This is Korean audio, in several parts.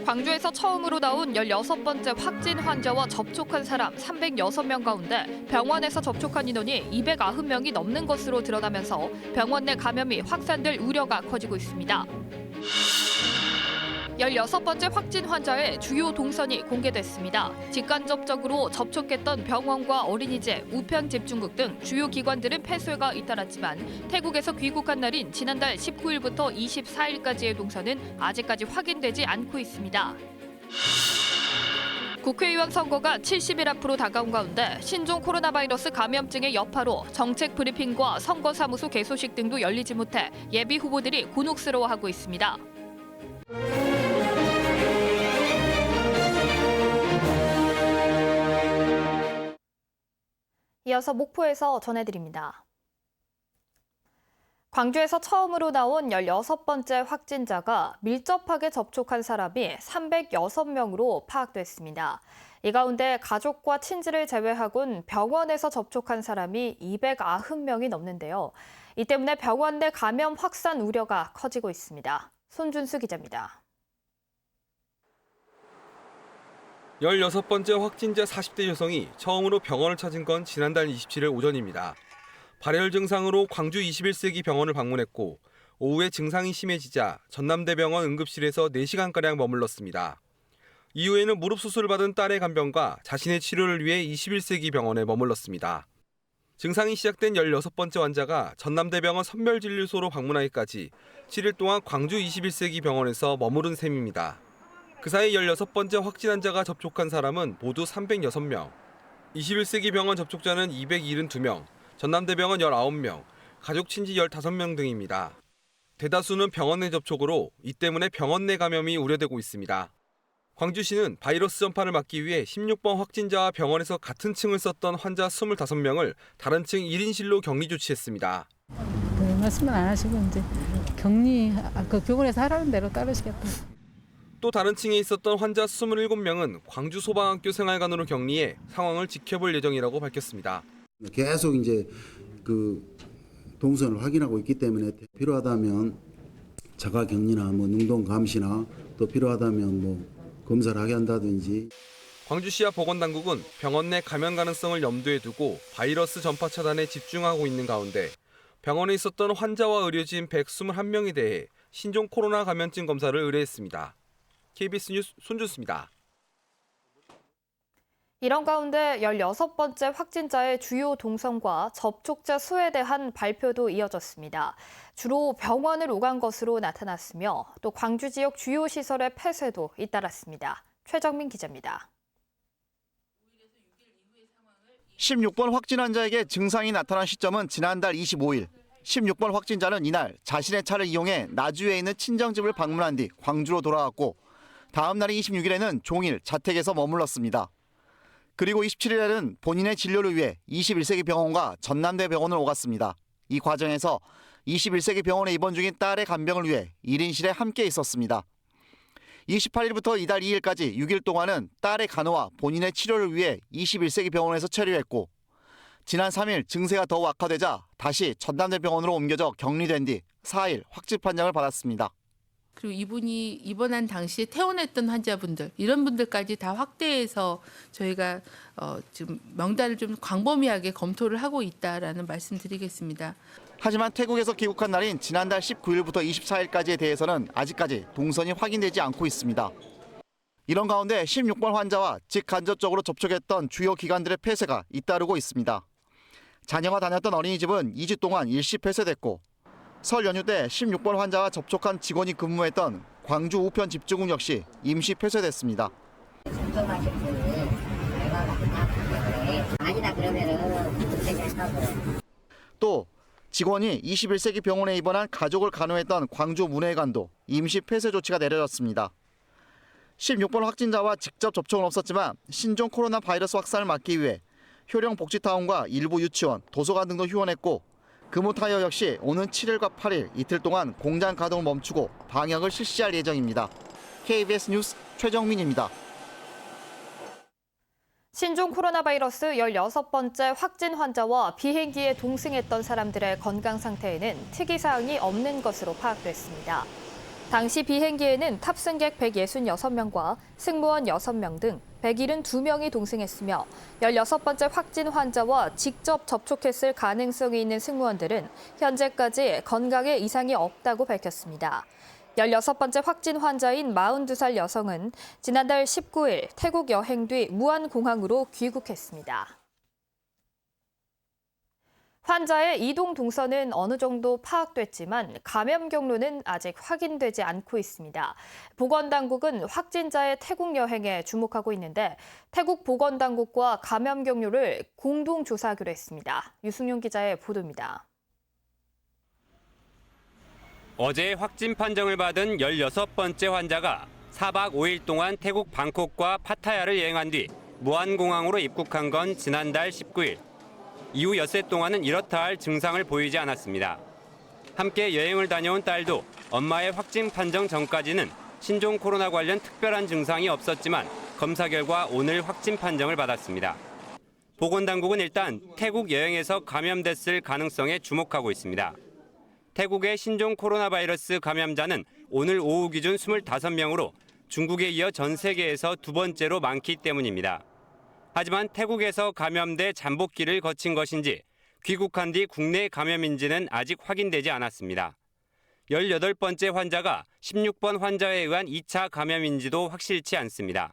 광주에서 처음으로 나온 16번째 확진 환자와 접촉한 사람 306명 가운데 병원에서 접촉한 인원이 290명이 넘는 것으로 드러나면서 병원 내 감염이 확산될 우려가 커지고 있습니다. 16번째 확진 환자의 주요 동선이 공개됐습니다. 직간접적으로 접촉했던 병원과 어린이집, 우편 집중국 등 주요 기관들은 폐쇄가 잇따랐지만 태국에서 귀국한 날인 지난달 19일부터 24일까지의 동선은 아직까지 확인되지 않고 있습니다. 국회의원 선거가 70일 앞으로 다가온 가운데 신종 코로나 바이러스 감염증의 여파로 정책 브리핑과 선거사무소 개소식 등도 열리지 못해 예비 후보들이 곤혹스러워하고 있습니다. 이어서 목포에서 전해드립니다. 광주에서 처음으로 나온 16번째 확진자가 밀접하게 접촉한 사람이 306명으로 파악됐습니다. 이 가운데 가족과 친지를 제외하곤 병원에서 접촉한 사람이 290명이 넘는데요. 이 때문에 병원 내 감염 확산 우려가 커지고 있습니다. 손준수 기자입니다. 16번째 확진자 40대 여성이 처음으로 병원을 찾은 건 지난달 27일 오전입니다. 발열 증상으로 광주 21세기 병원을 방문했고 오후에 증상이 심해지자 전남대병원 응급실에서 4시간가량 머물렀습니다. 이후에는 무릎 수술을 받은 딸의 간병과 자신의 치료를 위해 21세기 병원에 머물렀습니다. 증상이 시작된 16번째 환자가 전남대병원 선별진료소로 방문하기까지 7일 동안 광주 21세기 병원에서 머무른 셈입니다. 그 사이 16번째 확진 환자가 접촉한 사람은 모두 306명, 21세기 병원 접촉자는 272명, 전남대병원 19명, 가족 친지 15명 등입니다. 대다수는 병원 내 접촉으로 이 때문에 병원 내 감염이 우려되고 있습니다. 광주시는 바이러스 전파를 막기 위해 16번 확진자와 병원에서 같은 층을 썼던 환자 25명을 다른 층 1인실로 격리 조치했습니다. 말씀은 안 하시고 이제 격리, 병원에서 하라는 대로 따르시겠다. 또 다른 층에 있었던 환자 27명은 광주 소방학교 생활관으로 격리해 상황을 지켜볼 예정이라고 밝혔습니다. 계속 이제 동선을 확인하고 있기 때문에 필요하다면 자가 격리나 능동 감시나 또 필요하다면 검사를 하게 한다든지. 광주시와 보건당국은 병원 내 감염 가능성을 염두에 두고 바이러스 전파 차단에 집중하고 있는 가운데 병원에 있었던 환자와 의료진 121명에 대해 신종 코로나 감염증 검사를 의뢰했습니다. KBS 뉴스 손준수입니다. 이런 가운데 16번째 확진자의 주요 동선과 접촉자 수에 대한 발표도 이어졌습니다. 주로 병원을 오간 것으로 나타났으며 또 광주 지역 주요 시설의 폐쇄도 잇따랐습니다. 최정민 기자입니다. 16번 확진 환자에게 증상이 나타난 시점은 지난달 25일. 16번 확진자는 이날 자신의 차를 이용해 나주에 있는 친정집을 방문한 뒤 광주로 돌아왔고 다음 날인 26일에는 종일 자택에서 머물렀습니다. 그리고 27일에는 본인의 진료를 위해 21세기 병원과 전남대 병원을 오갔습니다. 이 과정에서 21세기 병원에 입원 중인 딸의 간병을 위해 1인실에 함께 있었습니다. 28일부터 이달 2일까지 6일 동안은 딸의 간호와 본인의 치료를 위해 21세기 병원에서 체류했고 지난 3일 증세가 더욱 악화되자 다시 전남대 병원으로 옮겨져 격리된 뒤 4일 확진 판정을 받았습니다. 그리고 이분이 입원한 당시에 퇴원했던 환자분들 이런 분들까지 다 확대해서 저희가 지금 명단을 좀 광범위하게 검토를 하고 있다라는 말씀드리겠습니다. 하지만 태국에서 귀국한 날인 지난달 19일부터 24일까지에 대해서는 아직까지 동선이 확인되지 않고 있습니다. 이런 가운데 16번 환자와 직간접적으로 접촉했던 주요 기관들의 폐쇄가 잇따르고 있습니다. 자녀가 다녔던 어린이집은 2주 동안 일시 폐쇄됐고 설 연휴 때 16번 환자와 접촉한 직원이 근무했던 광주 우편 집중국 역시 임시 폐쇄됐습니다. 접촉하신 분이 아니다 그러면은 또 직원이 21세기 병원에 입원한 가족을 간호했던 광주 문해관도 임시 폐쇄 조치가 내려졌습니다. 16번 확진자와 직접 접촉은 없었지만 신종 코로나 바이러스 확산을 막기 위해 효령 복지타운과 일부 유치원, 도서관 등도 휴원했고 금호타이어 역시 오는 7일과 8일 이틀 동안 공장 가동을 멈추고 방역을 실시할 예정입니다. KBS 뉴스 최정민입니다. 신종 코로나 바이러스 16번째 확진 환자와 비행기에 동승했던 사람들의 건강 상태에는 특이사항이 없는 것으로 파악됐습니다. 당시 비행기에는 탑승객 166명과 승무원 6명 등 172명이 동승했으며 16번째 확진 환자와 직접 접촉했을 가능성이 있는 승무원들은 현재까지 건강에 이상이 없다고 밝혔습니다. 16번째 확진 환자인 42살 여성은 지난달 19일 태국 여행 뒤 무안공항으로 귀국했습니다. 환자의 이동 동선은 어느 정도 파악됐지만 감염 경로는 아직 확인되지 않고 있습니다. 보건당국은 확진자의 태국 여행에 주목하고 있는데 태국 보건당국과 감염 경로를 공동 조사하기로 했습니다. 유승용 기자의 보도입니다. 어제 확진 판정을 받은 16번째 환자가 4박 5일 동안 태국 방콕과 파타야를 여행한 뒤 무안공항으로 입국한 건 지난달 19일. 이후 엿새 동안은 이렇다 할 증상을 보이지 않았습니다. 함께 여행을 다녀온 딸도 엄마의 확진 판정 전까지는 신종 코로나 관련 특별한 증상이 없었지만 검사 결과 오늘 확진 판정을 받았습니다. 보건당국은 일단 태국 여행에서 감염됐을 가능성에 주목하고 있습니다. 태국의 신종 코로나 바이러스 감염자는 오늘 오후 기준 25명으로 중국에 이어 전 세계에서 두 번째로 많기 때문입니다. 하지만 태국에서 감염돼 잠복기를 거친 것인지 귀국한 뒤 국내 감염인지는 아직 확인되지 않았습니다. 18번째 환자가 16번 환자에 의한 2차 감염인지도 확실치 않습니다.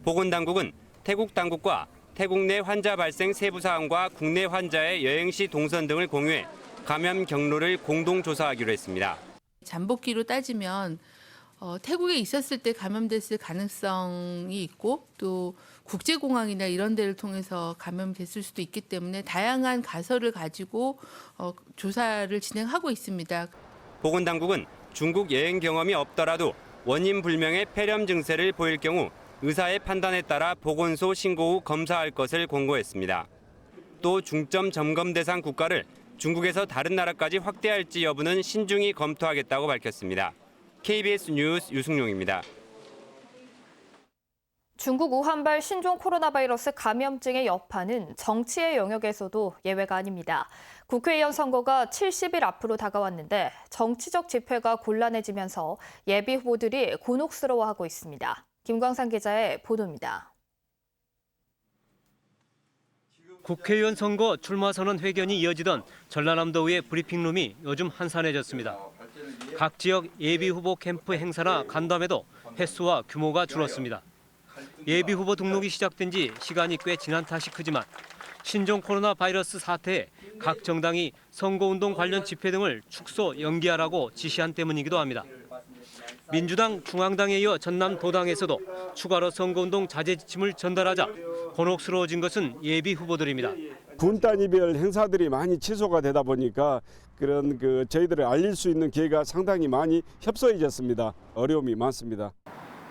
보건당국은 태국 당국과 태국 내 환자 발생 세부 사항과 국내 환자의 여행 시 동선 등을 공유해 감염 경로를 공동 조사하기로 했습니다. 잠복기로 따지면 태국에 있었을 때 감염됐을 가능성이 있고 또 국제공항이나 이런 데를 통해서 감염됐을 수도 있기 때문에 다양한 가설을 가지고 조사를 진행하고 있습니다. 보건당국은 중국 여행 경험이 없더라도 원인 불명의 폐렴 증세를 보일 경우 의사의 판단에 따라 보건소 신고 후 검사할 것을 권고했습니다. 또 중점 점검 대상 국가를 중국에서 다른 나라까지 확대할지 여부는 신중히 검토하겠다고 밝혔습니다. KBS 뉴스 유승용입니다. 중국 우한발 신종 코로나 바이러스 감염증의 여파는 정치의 영역에서도 예외가 아닙니다. 국회의원 선거가 70일 앞으로 다가왔는데 정치적 집회가 곤란해지면서 예비 후보들이 곤혹스러워하고 있습니다. 김광상 기자의 보도입니다. 국회의원 선거 출마 선언 회견이 이어지던 전라남도의 브리핑룸이 요즘 한산해졌습니다. 각 지역 예비 후보 캠프 행사나 간담회도 횟수와 규모가 줄었습니다. 예비 후보 등록이 시작된 지 시간이 꽤 지난 탓이 크지만 신종 코로나 바이러스 사태에 각 정당이 선거운동 관련 집회 등을 축소 연기하라고 지시한 때문이기도 합니다. 민주당 중앙당에 이어 전남도당에서도 추가로 선거운동 자제 지침을 전달하자 곤혹스러워진 것은 예비 후보들입니다. 군 단위별 행사들이 많이 취소가 되다 보니까 그런 저희들을 알릴 수 있는 기회가 상당히 많이 협소해졌습니다. 어려움이 많습니다.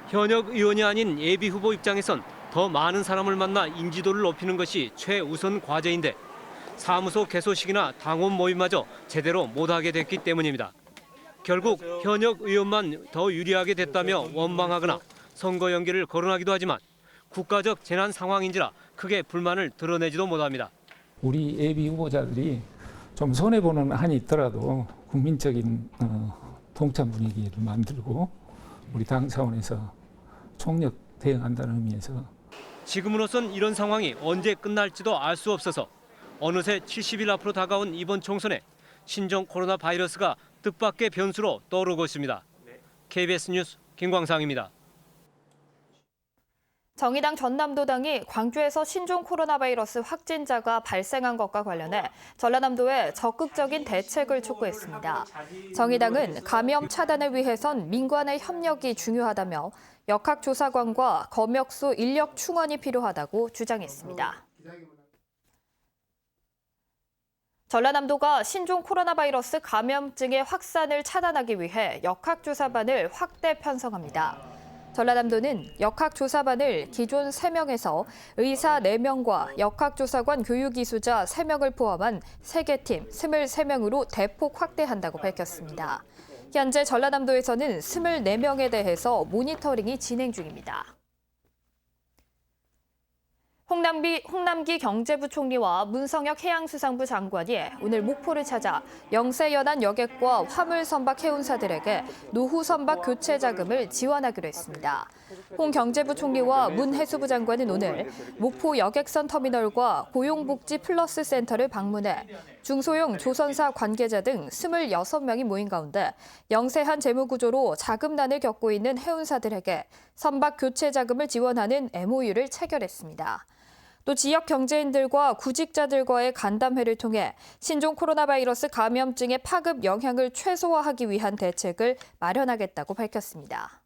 현역 의원이 아닌 예비 후보 입장에선 더 많은 사람을 만나 인지도를 높이는 것이 최우선 과제인데 사무소 개소식이나 당원 모임마저 제대로 못하게 됐기 때문입니다. 결국 현역 의원만 더 유리하게 됐다며 원망하거나 선거 연기를 거론하기도 하지만 국가적 재난 상황인지라 크게 불만을 드러내지도 못합니다. 우리 예비 후보자들이 좀 손해보는 한이 있더라도 국민적인 동참 분위기를 만들고 우리 당 차원에서 총력 대응한다는 의미에서 지금으로선 이런 상황이 언제 끝날지도 알 수 없어서 어느새 70일 앞으로 다가온 이번 총선에 신종 코로나 바이러스가 뜻밖의 변수로 떠오르고 있습니다. KBS 뉴스 김광상입니다. 정의당 전남도당이 광주에서 신종 코로나 바이러스 확진자가 발생한 것과 관련해 전라남도에 적극적인 대책을 촉구했습니다. 정의당은 감염 차단을 위해선 민관의 협력이 중요하다며 역학조사관과 검역소 인력 충원이 필요하다고 주장했습니다. 전라남도가 신종 코로나 바이러스 감염증의 확산을 차단하기 위해 역학조사반을 확대 편성합니다. 전라남도는 역학조사반을 기존 3명에서 의사 4명과 역학조사관 교육이수자 3명을 포함한 3개 팀 23명으로 대폭 확대한다고 밝혔습니다. 현재 전라남도에서는 24명에 대해서 모니터링이 진행 중입니다. 홍남기 경제부총리와 문성혁 해양수산부 장관이 오늘 목포를 찾아 영세연안 여객과 화물 선박 해운사들에게 노후 선박 교체 자금을 지원하기로 했습니다. 홍 경제부총리와 문 해수부 장관은 오늘 목포 여객선 터미널과 고용복지 플러스 센터를 방문해 중소형 조선사 관계자 등 26명이 모인 가운데 영세한 재무구조로 자금난을 겪고 있는 해운사들에게 선박 교체 자금을 지원하는 MOU를 체결했습니다. 또 지역 경제인들과 구직자들과의 간담회를 통해 신종 코로나 바이러스 감염증의 파급 영향을 최소화하기 위한 대책을 마련하겠다고 밝혔습니다.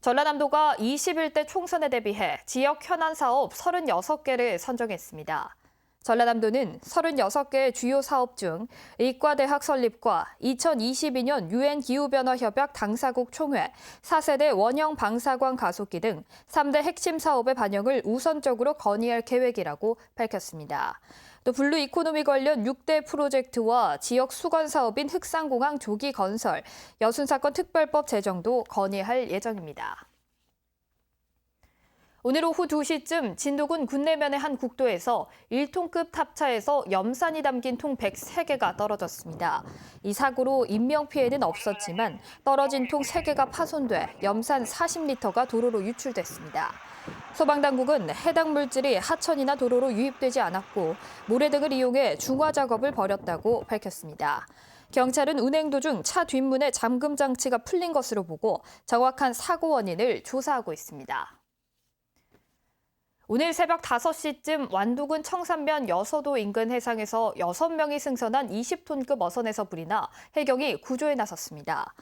전라남도가 21대 총선에 대비해 지역 현안 사업 36개를 선정했습니다. 전라남도는 36개의 주요 사업 중 의과대학 설립과 2022년 UN 기후변화협약 당사국 총회, 4세대 원형 방사광 가속기 등 3대 핵심 사업의 반영을 우선적으로 건의할 계획이라고 밝혔습니다. 또 블루 이코노미 관련 6대 프로젝트와 지역 수건 사업인 흑산공항 조기 건설, 여순사건 특별법 제정도 건의할 예정입니다. 오늘 오후 2시쯤 진도군 군내면의 한 국도에서 1톤급 탑차에서 염산이 담긴 통 103개가 떨어졌습니다. 이 사고로 인명피해는 없었지만 떨어진 통 3개가 파손돼 염산 40리터가 도로로 유출됐습니다. 소방당국은 해당 물질이 하천이나 도로로 유입되지 않았고 모래 등을 이용해 중화 작업을 벌였다고 밝혔습니다. 경찰은 운행 도중 차 뒷문에 잠금 장치가 풀린 것으로 보고 정확한 사고 원인을 조사하고 있습니다. 오늘 새벽 5시쯤 완도군 청산면 여서도 인근 해상에서 6명이 승선한 20톤급 어선에서 불이 나 해경이 구조에 나섰습니다.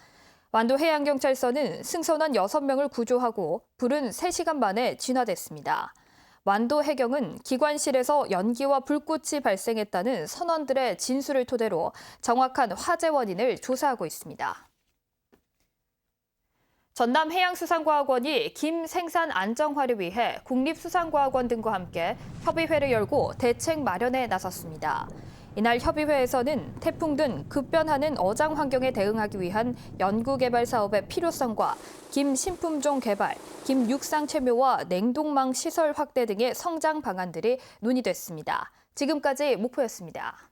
완도 해양경찰서는 승선원 6명을 구조하고 불은 3시간 만에 진화됐습니다. 완도 해경은 기관실에서 연기와 불꽃이 발생했다는 선원들의 진술을 토대로 정확한 화재 원인을 조사하고 있습니다. 전남해양수산과학원이 김 생산 안정화를 위해 국립수산과학원 등과 함께 협의회를 열고 대책 마련에 나섰습니다. 이날 협의회에서는 태풍 등 급변하는 어장 환경에 대응하기 위한 연구개발 사업의 필요성과 김 신품종 개발, 김 육상 채묘와 냉동망 시설 확대 등의 성장 방안들이 논의됐습니다. 지금까지 목포였습니다.